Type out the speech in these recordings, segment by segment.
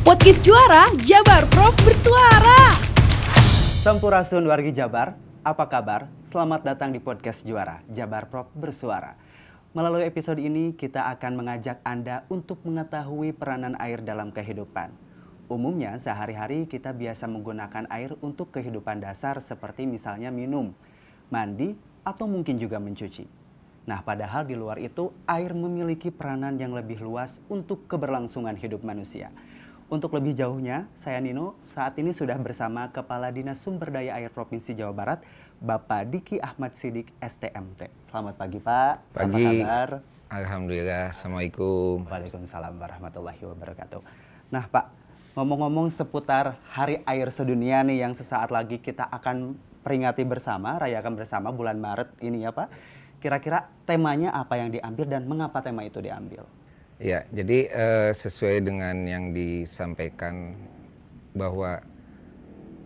Podcast Juara, Jabar Prof bersuara. Sampurasun wargi Jabar, apa kabar? Selamat datang di Podcast Juara, Jabar Prof bersuara. Melalui episode ini kita akan mengajak Anda untuk mengetahui peranan air dalam kehidupan. Umumnya sehari-hari kita biasa menggunakan air untuk kehidupan dasar seperti misalnya minum, mandi, atau mungkin juga mencuci. Nah, padahal di luar itu air memiliki peranan yang lebih luas untuk keberlangsungan hidup manusia. Untuk lebih jauhnya, saya Nino saat ini sudah bersama Kepala Dinas Sumber Daya Air Provinsi Jawa Barat, Bapak Diki Ahmad Sidik, STMT. Selamat pagi, Pak. Pagi. Apa kabar? Alhamdulillah. Assalamualaikum. Waalaikumsalam warahmatullahi wabarakatuh. Nah, Pak, ngomong-ngomong seputar Hari Air Sedunia nih yang sesaat lagi kita akan peringati bersama, rayakan bersama bulan Maret ini ya, Pak. Kira-kira temanya apa yang diambil dan mengapa tema itu diambil? Ya, jadi sesuai dengan yang disampaikan bahwa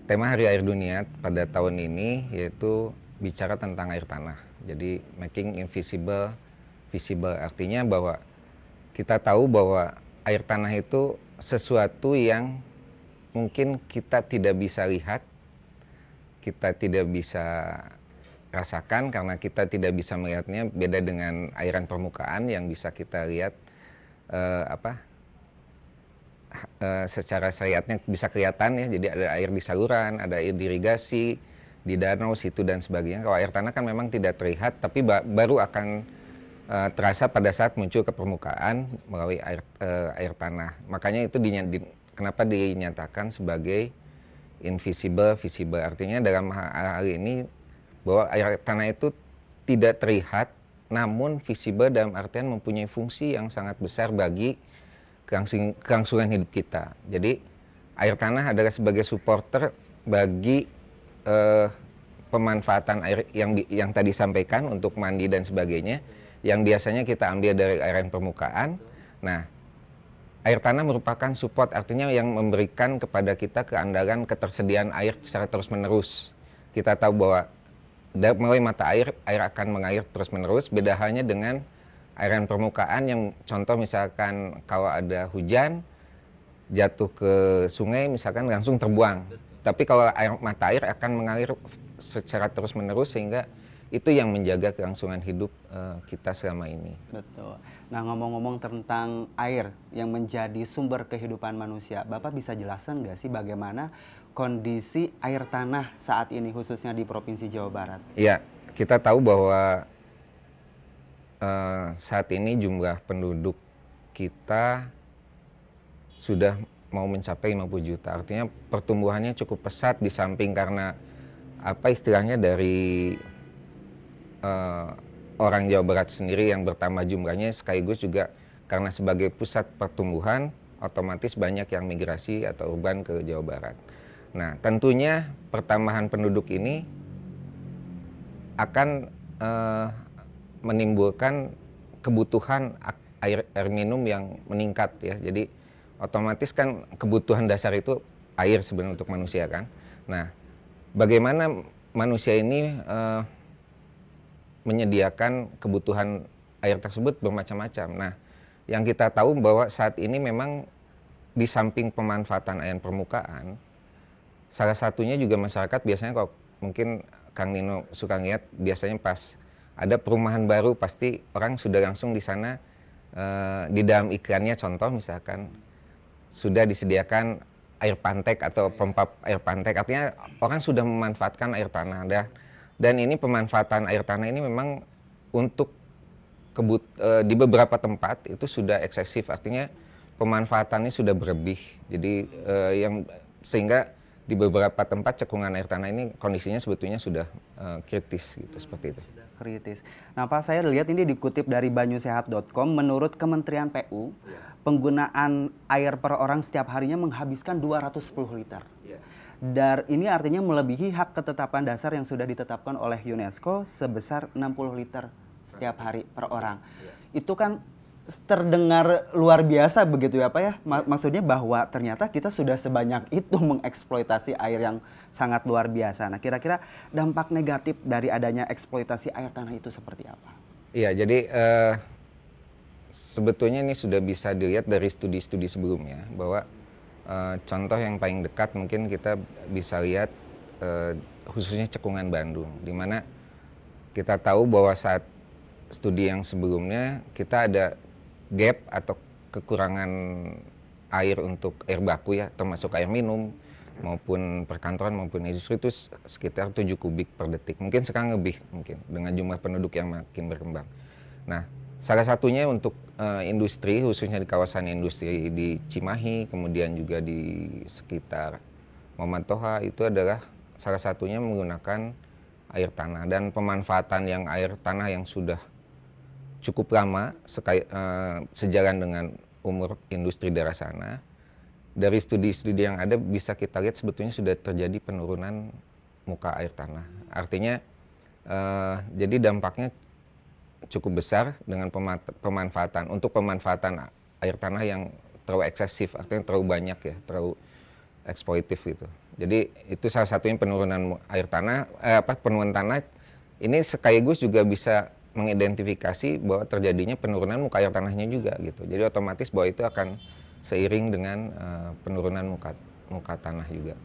tema Hari Air Dunia pada tahun ini yaitu bicara tentang air tanah. Jadi making invisible visible, artinya bahwa kita tahu bahwa air tanah itu sesuatu yang mungkin kita tidak bisa lihat, kita tidak bisa rasakan karena kita tidak bisa melihatnya, beda dengan airan permukaan yang bisa kita lihat secara syariatnya bisa kelihatan ya. Jadi ada air di saluran, ada air di irigasi, di danau, situ dan sebagainya. Kalau air tanah kan memang tidak terlihat, tapi baru akan terasa pada saat muncul ke permukaan melalui air tanah. Makanya itu kenapa dinyatakan sebagai invisible visible. Artinya dalam hal ini bahwa air tanah itu tidak terlihat, namun visible dalam artian mempunyai fungsi yang sangat besar bagi kelangsungan hidup kita. Jadi air tanah adalah sebagai supporter bagi pemanfaatan air yang tadi sampaikan untuk mandi dan sebagainya, yang biasanya kita ambil dari airan permukaan. Nah, air tanah merupakan support, artinya yang memberikan kepada kita keandalan ketersediaan air secara terus-menerus. Kita tahu bahwa melalui mata air akan mengalir terus-menerus. Beda halnya dengan airan permukaan yang contoh misalkan kalau ada hujan jatuh ke sungai misalkan langsung terbuang. Tapi kalau mata air akan mengalir secara terus-menerus sehingga itu yang menjaga kelangsungan hidup kita selama ini. Betul. Nah, ngomong-ngomong tentang air yang menjadi sumber kehidupan manusia, Bapak bisa jelaskan nggak sih bagaimana kondisi air tanah saat ini khususnya di Provinsi Jawa Barat? Ya, kita tahu bahwa saat ini jumlah penduduk kita sudah mau mencapai 50 juta. Artinya pertumbuhannya cukup pesat, di samping karena apa istilahnya dari orang Jawa Barat sendiri yang bertambah jumlahnya, sekaligus juga karena sebagai pusat pertumbuhan otomatis banyak yang migrasi atau urban ke Jawa Barat. Nah, tentunya pertambahan penduduk ini akan menimbulkan kebutuhan air minum yang meningkat ya. Jadi otomatis kan kebutuhan dasar itu air sebenarnya untuk manusia kan. Nah, bagaimana manusia ini menyediakan kebutuhan air tersebut bermacam-macam. Nah, yang kita tahu bahwa saat ini memang di samping pemanfaatan air permukaan, salah satunya juga masyarakat biasanya kalau mungkin Kang Nino suka lihat, biasanya pas ada perumahan baru pasti orang sudah langsung di sana di dalam iklannya contoh misalkan sudah disediakan air pantek atau pompa air pantek, artinya orang sudah memanfaatkan air tanah. Dan ini pemanfaatan air tanah ini memang untuk di beberapa tempat itu sudah eksesif, artinya pemanfaatannya sudah berlebih. Jadi sehingga di beberapa tempat cekungan air tanah ini kondisinya sebetulnya sudah kritis gitu, seperti itu. Kritis. Nah, Pak, saya lihat ini dikutip dari banyusehat.com, menurut Kementerian PU, penggunaan air per orang setiap harinya menghabiskan 210 liter. Dan ini artinya melebihi hak ketetapan dasar yang sudah ditetapkan oleh UNESCO sebesar 60 liter setiap hari per orang. Itu kan terdengar luar biasa begitu ya Pak ya. Maksudnya bahwa ternyata kita sudah sebanyak itu mengeksploitasi air yang sangat luar biasa. Nah, kira-kira dampak negatif dari adanya eksploitasi air tanah itu seperti apa? Iya, jadi sebetulnya ini sudah bisa dilihat dari studi-studi sebelumnya bahwa Contoh yang paling dekat mungkin kita bisa lihat khususnya Cekungan Bandung, di mana kita tahu bahwa saat studi yang sebelumnya kita ada gap atau kekurangan air untuk air baku ya, termasuk air minum maupun perkantoran maupun industri itu sekitar 7 kubik per detik. Mungkin sekarang lebih mungkin dengan jumlah penduduk yang makin berkembang. Nah, salah satunya untuk industri, khususnya di kawasan industri di Cimahi, kemudian juga di sekitar Muhammad Toha, itu adalah salah satunya menggunakan air tanah. Dan pemanfaatan yang air tanah yang sudah cukup lama, sejalan dengan umur industri daerah sana, dari studi-studi yang ada bisa kita lihat sebetulnya sudah terjadi penurunan muka air tanah. Artinya, jadi dampaknya cukup besar dengan pemanfaatan air tanah yang terlalu eksesif, artinya terlalu banyak ya, terlalu eksploitif gitu. Jadi itu salah satunya penurunan air tanah, penurunan tanah ini sekaligus juga bisa mengidentifikasi bahwa terjadinya penurunan muka air tanahnya juga gitu. Jadi otomatis bahwa itu akan seiring dengan penurunan muka tanah juga.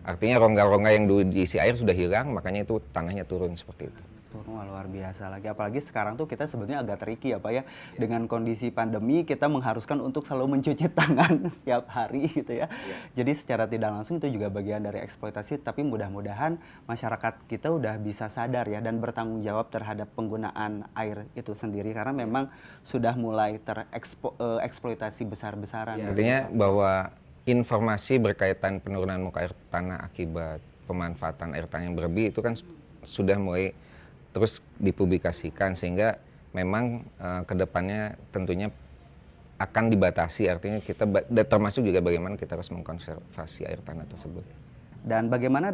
Artinya rongga-rongga yang dulu diisi air sudah hilang, makanya itu tanahnya turun seperti itu. Wah, luar biasa lagi, apalagi sekarang tuh kita sebetulnya agak tricky ya Pak ya, dengan kondisi pandemi kita mengharuskan untuk selalu mencuci tangan setiap hari gitu ya. Jadi secara tidak langsung itu juga bagian dari eksploitasi, tapi mudah-mudahan masyarakat kita udah bisa sadar ya dan bertanggung jawab terhadap penggunaan air itu sendiri, karena memang sudah mulai tereksploitasi besar-besaran. Ya, artinya bahwa informasi berkaitan penurunan muka air tanah akibat pemanfaatan air tanah yang berlebih itu kan sudah mulai terus dipublikasikan, sehingga memang kedepannya tentunya akan dibatasi, artinya kita termasuk juga bagaimana kita harus mengkonservasi air tanah tersebut. Dan bagaimana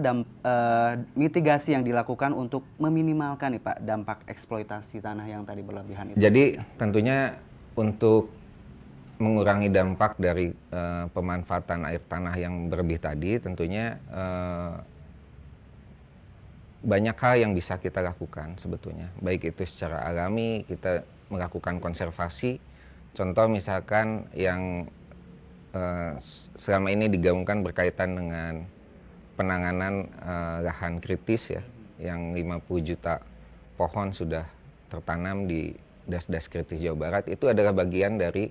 mitigasi yang dilakukan untuk meminimalkan nih Pak dampak eksploitasi tanah yang tadi berlebihan itu? Jadi tentunya untuk mengurangi dampak dari pemanfaatan air tanah yang berlebih tadi, tentunya banyak hal yang bisa kita lakukan sebetulnya. Baik itu secara alami, kita melakukan konservasi. Contoh misalkan yang selama ini digaungkan berkaitan dengan penanganan lahan kritis ya, yang 50 juta pohon sudah tertanam di das-das kritis Jawa Barat, itu adalah bagian dari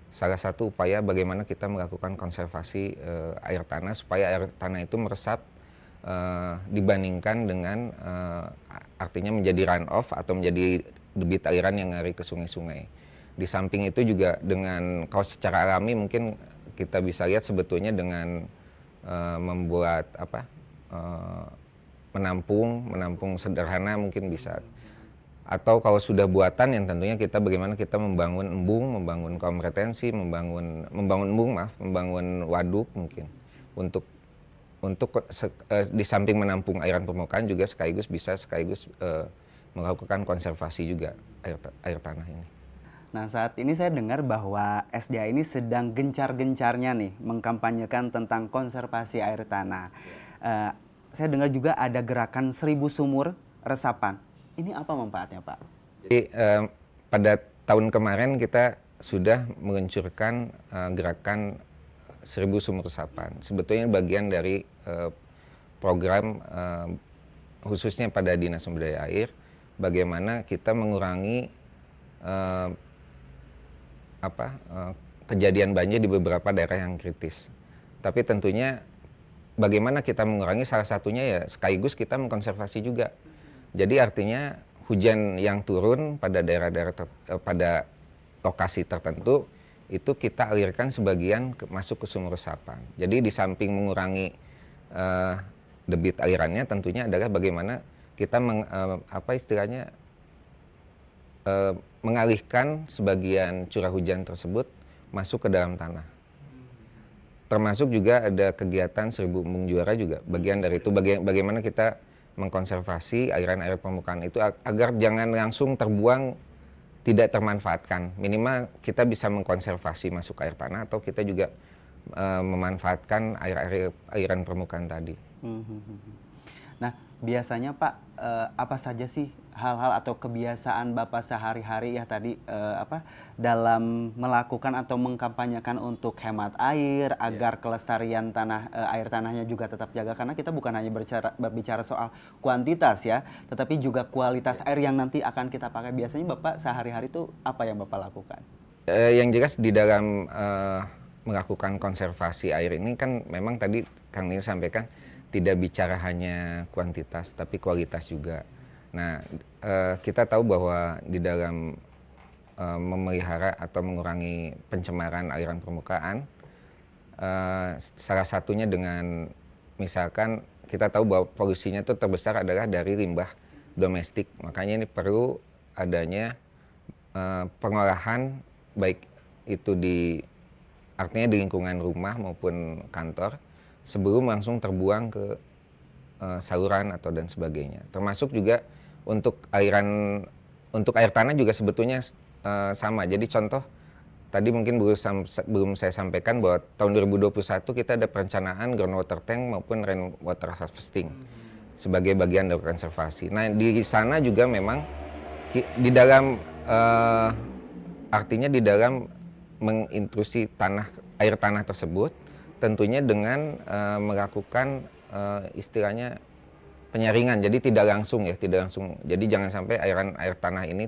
salah satu upaya bagaimana kita melakukan konservasi air tanah supaya air tanah itu meresap dibandingkan dengan artinya menjadi run off atau menjadi debit aliran yang ngalir ke sungai-sungai. Di samping itu juga dengan kalau secara alami mungkin kita bisa lihat sebetulnya dengan membuat menampung sederhana mungkin bisa, atau kalau sudah buatan yang tentunya kita bagaimana kita membangun embung, membangun kolam retensi, membangun waduk mungkin untuk di samping menampung airan permukaan juga sekaligus melakukan konservasi juga air tanah ini. Nah, saat ini saya dengar bahwa SDA ini sedang gencar-gencarnya nih mengkampanyekan tentang konservasi air tanah. Saya dengar juga ada gerakan 1000 sumur resapan. Ini apa manfaatnya Pak? Jadi pada tahun kemarin kita sudah meluncurkan gerakan 1000 sumur resapan. Sebetulnya bagian dari program khususnya pada Dinas Sumber Daya Air, bagaimana kita mengurangi kejadian banjir di beberapa daerah yang kritis. Tapi tentunya bagaimana kita mengurangi, salah satunya ya sekaligus kita mengkonservasi juga. Jadi artinya hujan yang turun pada daerah-daerah pada lokasi tertentu itu kita alirkan sebagian masuk ke sumur resapan. Jadi di samping mengurangi debit alirannya, tentunya adalah bagaimana kita mengalihkan sebagian curah hujan tersebut masuk ke dalam tanah. Termasuk juga ada kegiatan 1000 embung juara juga. Bagian dari itu bagaimana kita mengkonservasi aliran air permukaan itu agar jangan langsung terbuang, tidak termanfaatkan. Minimal kita bisa mengkonservasi masuk air tanah, atau kita juga memanfaatkan aliran permukaan tadi. Nah, biasanya Pak, apa saja sih hal-hal atau kebiasaan Bapak sehari-hari ya tadi dalam melakukan atau mengkampanyekan untuk hemat air agar kelestarian air tanahnya juga tetap jaga, karena kita bukan hanya berbicara soal kuantitas ya, tetapi juga kualitas air yang nanti akan kita pakai. Biasanya Bapak sehari-hari itu apa yang Bapak lakukan? Yang jelas di dalam melakukan konservasi air ini kan memang tadi Kang Nil sampaikan tidak bicara hanya kuantitas tapi kualitas juga. Nah, kita tahu bahwa di dalam memelihara atau mengurangi pencemaran aliran permukaan, salah satunya dengan misalkan kita tahu bahwa polusinya itu terbesar adalah dari limbah domestik. Makanya ini perlu adanya pengolahan baik itu artinya di lingkungan rumah maupun kantor sebelum langsung terbuang ke saluran atau dan sebagainya. Termasuk juga untuk air tanah juga sebetulnya sama. Jadi contoh tadi mungkin belum saya sampaikan bahwa tahun 2021 kita ada perencanaan groundwater tank maupun rainwater harvesting sebagai bagian dari konservasi. Nah, di sana juga memang di dalam artinya di dalam mengintrusi air tanah tersebut tentunya dengan melakukan istilahnya penyaringan, jadi tidak langsung. Jadi jangan sampai air tanah ini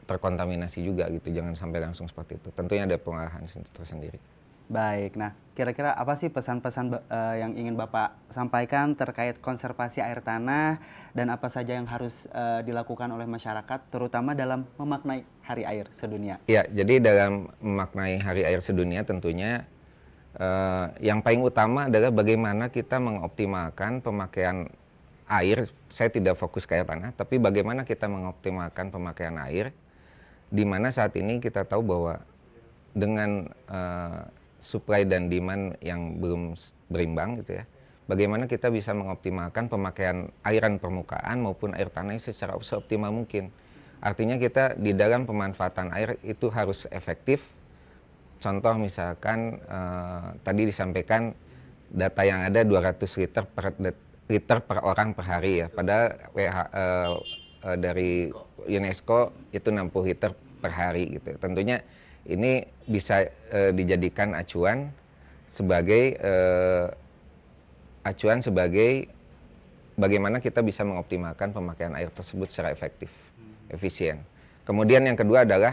terkontaminasi juga gitu, jangan sampai langsung seperti itu. Tentunya ada pengolahan tersendiri. Baik, nah kira-kira apa sih pesan-pesan yang ingin Bapak sampaikan terkait konservasi air tanah dan apa saja yang harus dilakukan oleh masyarakat, terutama dalam memaknai Hari Air Sedunia? Ya, jadi dalam memaknai Hari Air Sedunia tentunya yang paling utama adalah bagaimana kita mengoptimalkan pemakaian air. Saya tidak fokus ke air tanah, tapi bagaimana kita mengoptimalkan pemakaian air, di mana saat ini kita tahu bahwa dengan supply dan demand yang belum berimbang gitu ya, bagaimana kita bisa mengoptimalkan pemakaian airan permukaan maupun air tanah secara seoptimal mungkin. Artinya kita di dalam pemanfaatan air itu harus efektif. Contoh misalkan tadi disampaikan data yang ada 200 liter per orang per hari ya. Padahal dari UNESCO itu 60 liter per hari gitu. Tentunya ini bisa dijadikan acuan sebagai bagaimana kita bisa mengoptimalkan pemakaian air tersebut secara efektif, efisien. Kemudian yang kedua adalah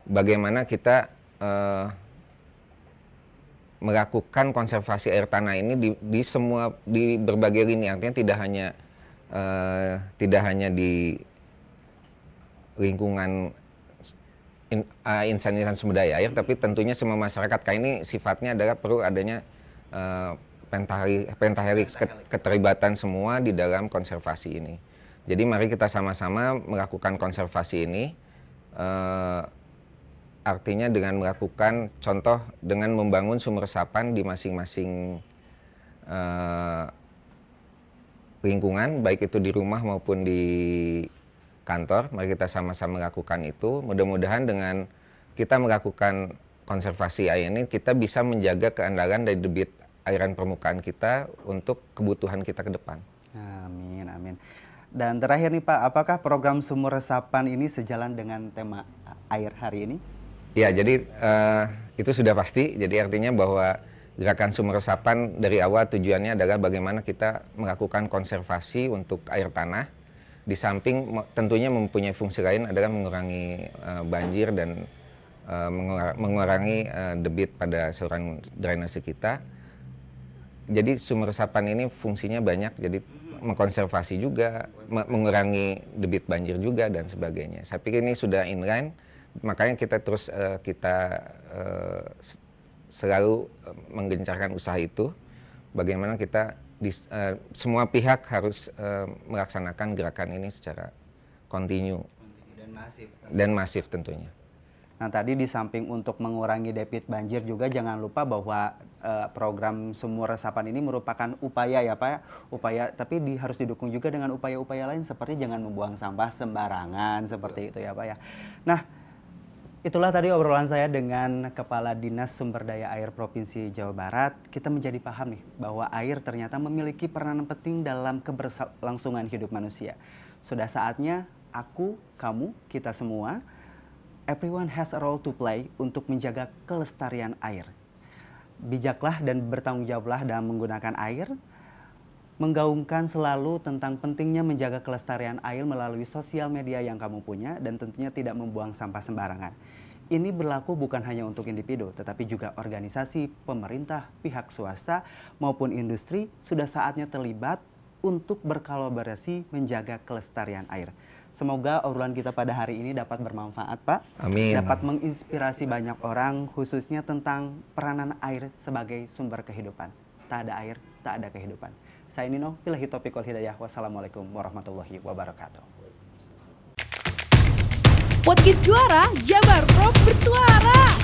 bagaimana kita melakukan konservasi air tanah ini di berbagai lini. Artinya tidak hanya di lingkungan insan sumber daya air, tapi tentunya semua masyarakat. Kayak ini sifatnya adalah perlu adanya pentahelix keterlibatan semua di dalam konservasi ini. Jadi mari kita sama-sama melakukan konservasi ini. Artinya dengan melakukan contoh dengan membangun sumber resapan di masing-masing lingkungan, baik itu di rumah maupun di kantor. Mari kita sama-sama melakukan itu. Mudah-mudahan dengan kita melakukan konservasi air ini, kita bisa menjaga keandalan dari debit airan permukaan kita untuk kebutuhan kita ke depan. Amin, amin. Dan terakhir nih Pak, apakah program sumur resapan ini sejalan dengan tema air hari ini? Ya, jadi itu sudah pasti. Jadi artinya bahwa gerakan sumur resapan dari awal tujuannya adalah bagaimana kita melakukan konservasi untuk air tanah. Di samping tentunya mempunyai fungsi lain adalah mengurangi banjir dan mengurangi debit pada saluran drainase kita. Jadi sumur resapan ini fungsinya banyak. Jadi mengkonservasi juga, mengurangi debit banjir juga dan sebagainya. Saya pikir ini sudah inline. Makanya kita terus selalu menggencarkan usaha itu. Bagaimana kita semua pihak harus melaksanakan gerakan ini secara kontinu dan masif tentunya. Nah tadi di samping untuk mengurangi debit banjir juga jangan lupa bahwa program sumur resapan ini merupakan upaya ya Pak, tapi harus didukung juga dengan upaya-upaya lain seperti jangan membuang sampah sembarangan seperti itu ya Pak ya. Nah Itulah tadi obrolan saya dengan Kepala Dinas Sumber Daya Air Provinsi Jawa Barat. Kita menjadi paham nih bahwa air ternyata memiliki peranan penting dalam keberlangsungan hidup manusia. Sudah saatnya aku, kamu, kita semua, everyone has a role to play untuk menjaga kelestarian air. Bijaklah dan bertanggung jawablah dalam menggunakan air. Menggaungkan selalu tentang pentingnya menjaga kelestarian air melalui sosial media yang kamu punya dan tentunya tidak membuang sampah sembarangan. Ini berlaku bukan hanya untuk individu, tetapi juga organisasi, pemerintah, pihak swasta maupun industri sudah saatnya terlibat untuk berkolaborasi menjaga kelestarian air. Semoga obrolan kita pada hari ini dapat bermanfaat, Pak. Amin. Dapat menginspirasi banyak orang khususnya tentang peranan air sebagai sumber kehidupan. Tak ada air, tak ada kehidupan. Saya Nino, billahi taufiq wal hidayah. Wassalamualaikum warahmatullahi wabarakatuh. Podcast Juara, Jabar Prof bersuara.